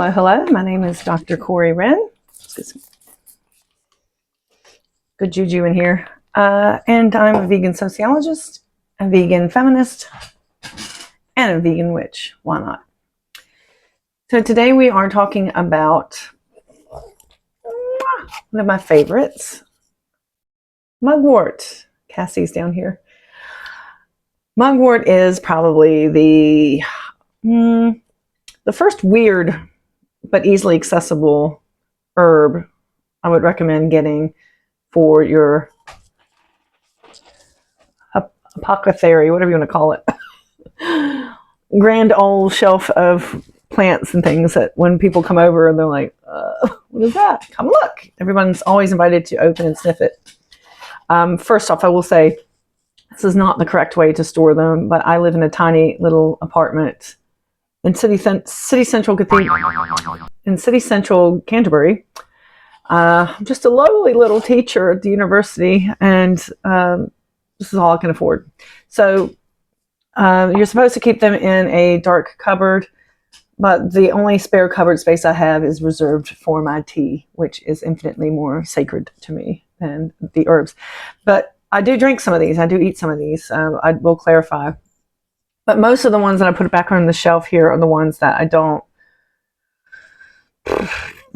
Hello, hello. My name is Dr. Corey Wren. Let's get some good juju in here. And I'm a vegan sociologist, a vegan feminist, and a vegan witch. Why not? So today we are talking about one of my favorites, Mugwort. Cassie's down here. Mugwort is probably the first weird but easily accessible herb I would recommend getting for your apothecary, whatever you want to call it. Grand old shelf of plants and things that when people come over and they're like, what is that? Come look. Everyone's always invited to open and sniff it. First off, I will say this is not the correct way to store them, but I live in a tiny little apartment in city central Canterbury. I'm just a lowly little teacher at the university, and this is all I can afford. So you're supposed to keep them in a dark cupboard, but the only spare cupboard space I have is reserved for my tea, which is infinitely more sacred to me than the herbs. But I do drink some of these. I do eat some of these. I will clarify. But most of the ones that I put back on the shelf here are the ones that I don't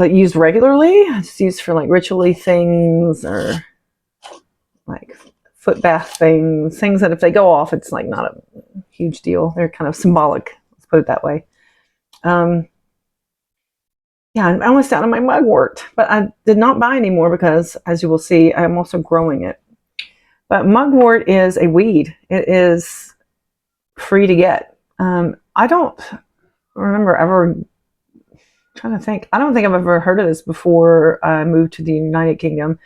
use regularly. I just use for like ritually things or like foot bath things that if they go off, it's like not a huge deal. They're kind of symbolic. Let's put it that way. Yeah, I'm almost out of my mugwort, but I did not buy any more because, as you will see, I'm also growing it. But mugwort is a weed. It is free to get. I don't remember ever trying to think. I don't think I've ever heard of this before I moved to the United Kingdom.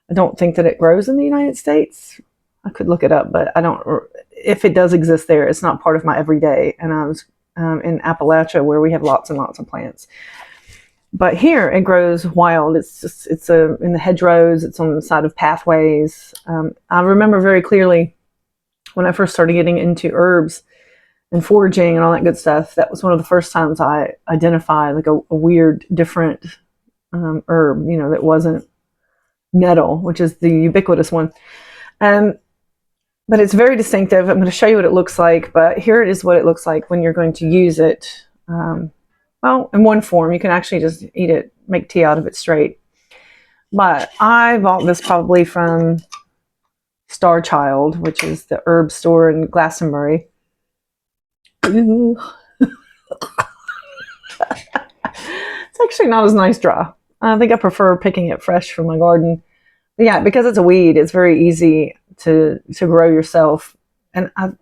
I don't think that it grows in the United States. I could look it up, but I don't. If it does exist there, it's not part of my everyday. And I was in Appalachia where we have lots and lots of plants. But here it grows wild. It's in the hedgerows. It's on the side of pathways. I remember very clearly when I first started getting into herbs and foraging and all that good stuff. That was one of the first times I identified like a weird, different herb. You know, that wasn't nettle, which is the ubiquitous one. But it's very distinctive. I'm going to show you what it looks like. But here it is what it looks like when you're going to use it. Well, in one form, you can actually just eat it, make tea out of it straight. But I bought this probably from Star Child, which is the herb store in Glastonbury. Ooh. It's actually not as nice dry. I think I prefer picking it fresh from my garden. But yeah, because it's a weed, it's very easy to grow yourself. And I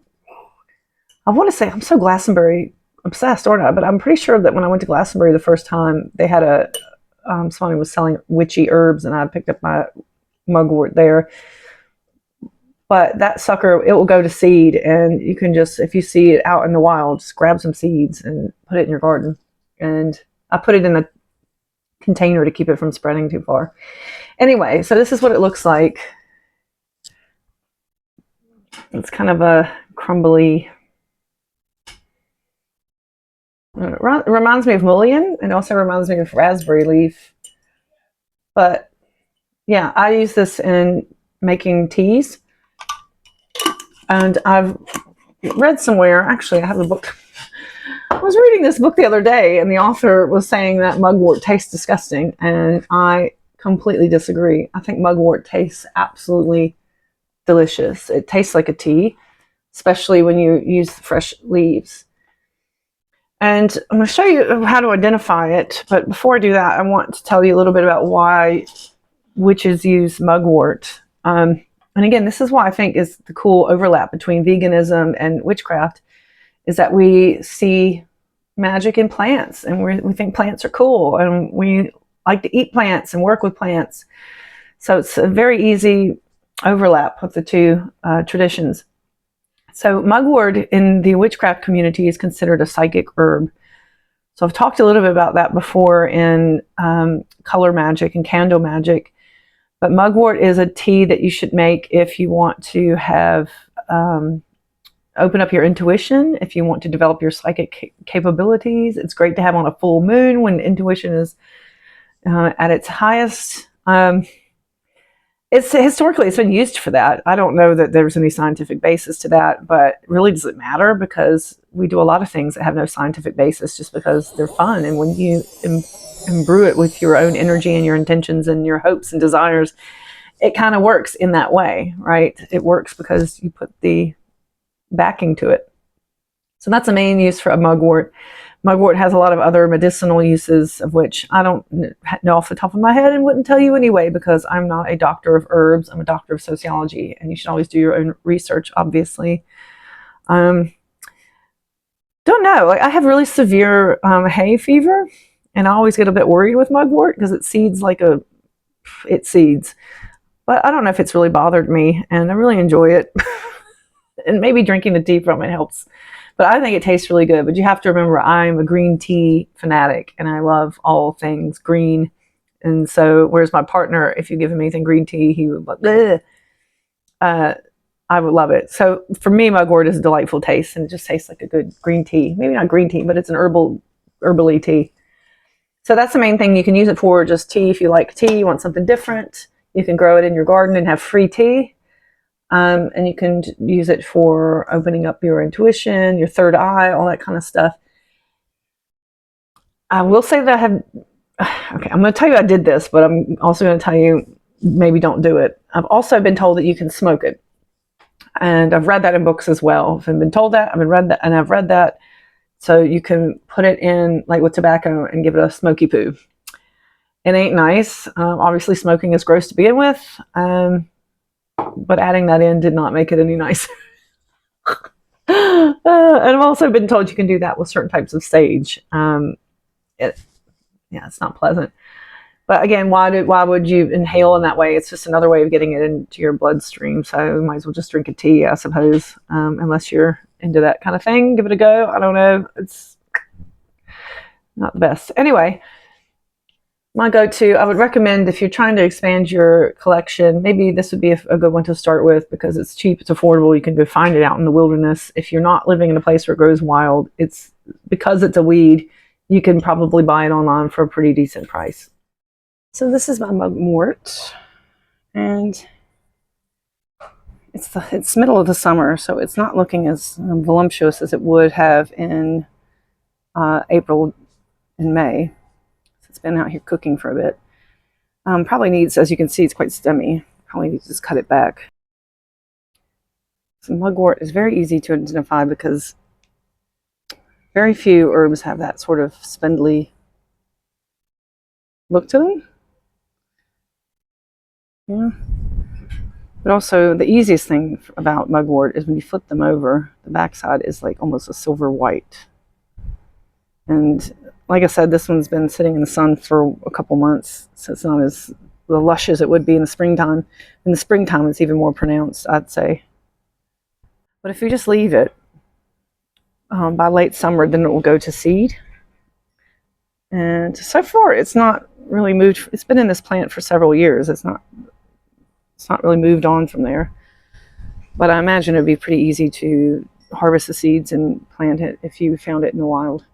want to say I'm so Glastonbury obsessed, aren't I? But I'm pretty sure that when I went to Glastonbury the first time, they had someone was selling witchy herbs, and I picked up my mugwort there. But that sucker, it will go to seed, and you can just, if you see it out in the wild, just grab some seeds and put it in your garden. And I put it in a container to keep it from spreading too far. Anyway, so this is what it looks like. It's kind of a crumbly. It reminds me of mullein. It also reminds me of raspberry leaf. But yeah, I use this in making teas. And I've read somewhere, actually I have a book. I was reading this book the other day, and the author was saying that mugwort tastes disgusting. And I completely disagree. I think mugwort tastes absolutely delicious. It tastes like a tea, especially when you use fresh leaves. And I'm going to show you how to identify it. But before I do that, I want to tell you a little bit about why witches use mugwort. And again, this is why I think is the cool overlap between veganism and witchcraft, is that we see magic in plants, and we think plants are cool, and we like to eat plants and work with plants. So it's a very easy overlap with the two traditions. So mugwort in the witchcraft community is considered a psychic herb. So I've talked a little bit about that before in color magic and candle magic. But mugwort is a tea that you should make if you want to have open up your intuition if you want to develop your psychic capabilities. It's great to have on a full moon when intuition is at its highest. It's been used for that. I don't know that there's any scientific basis to that, but really does it matter? Because we do a lot of things that have no scientific basis just because they're fun. And when you imbrue it with your own energy and your intentions and your hopes and desires, it kind of works in that way, right? It works because you put the backing to it. So that's the main use for a mugwort. Mugwort has a lot of other medicinal uses, of which I don't know off the top of my head and wouldn't tell you anyway, because I'm not a doctor of herbs. I'm a doctor of sociology, and you should always do your own research, obviously. Don't know. Like, I have really severe hay fever, and I always get a bit worried with mugwort because it seeds. But I don't know if it's really bothered me, and I really enjoy it. And maybe drinking the tea from it helps. But I think it tastes really good. But you have to remember, I'm a green tea fanatic, and I love all things green. And so, whereas my partner, if you give him anything green tea, he would like, I would love it. So for me, mugwort is a delightful taste, and it just tastes like a good green tea. Maybe not green tea, but it's an herbally tea. So that's the main thing you can use it for, just tea. If you like tea, you want something different, you can grow it in your garden and have free tea. And you can use it for opening up your intuition, your third eye, all that kind of stuff. I will say that okay, I'm going to tell you I did this, but I'm also going to tell you maybe don't do it. I've also been told that you can smoke it. And I've read that in books as well. I've been told that, I've read that. So you can put it in like with tobacco and give it a smoky poo. It ain't nice. Obviously, smoking is gross to begin with. But adding that in did not make it any nicer. And I've also been told you can do that with certain types of sage. It's not pleasant. But again, why would you inhale in that way? It's just another way of getting it into your bloodstream. So you might as well just drink a tea, I suppose, unless you're into that kind of thing. Give it a go. I don't know. It's not the best. Anyway, my go-to, I would recommend if you're trying to expand your collection, maybe this would be a good one to start with because it's cheap, it's affordable, you can go find it out in the wilderness. If you're not living in a place where it grows wild, because it's a weed, you can probably buy it online for a pretty decent price. So this is my mugwort, and it's middle of the summer, so it's not looking as voluptuous as it would have in April and May. It's been out here cooking for a bit. Probably needs, as you can see, it's quite stemmy. Probably needs to just cut it back. So mugwort is very easy to identify because very few herbs have that sort of spindly look to them. Yeah. But also, the easiest thing about mugwort is when you flip them over, the backside is like almost a silver white. And like I said, this one's been sitting in the sun for a couple months, so it's not as lush as it would be in the springtime. In the springtime, it's even more pronounced, I'd say. But if you just leave it by late summer, then it will go to seed. And so far, it's not really moved. It's been in this plant for several years. It's not really moved on from there. But I imagine it would be pretty easy to harvest the seeds and plant it if you found it in the wild.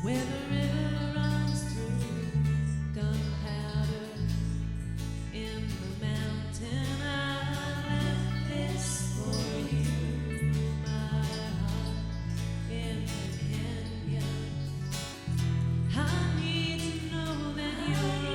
Where the river runs through gunpowder in the mountain, I left this for you, my heart in the canyon. I need to know that you're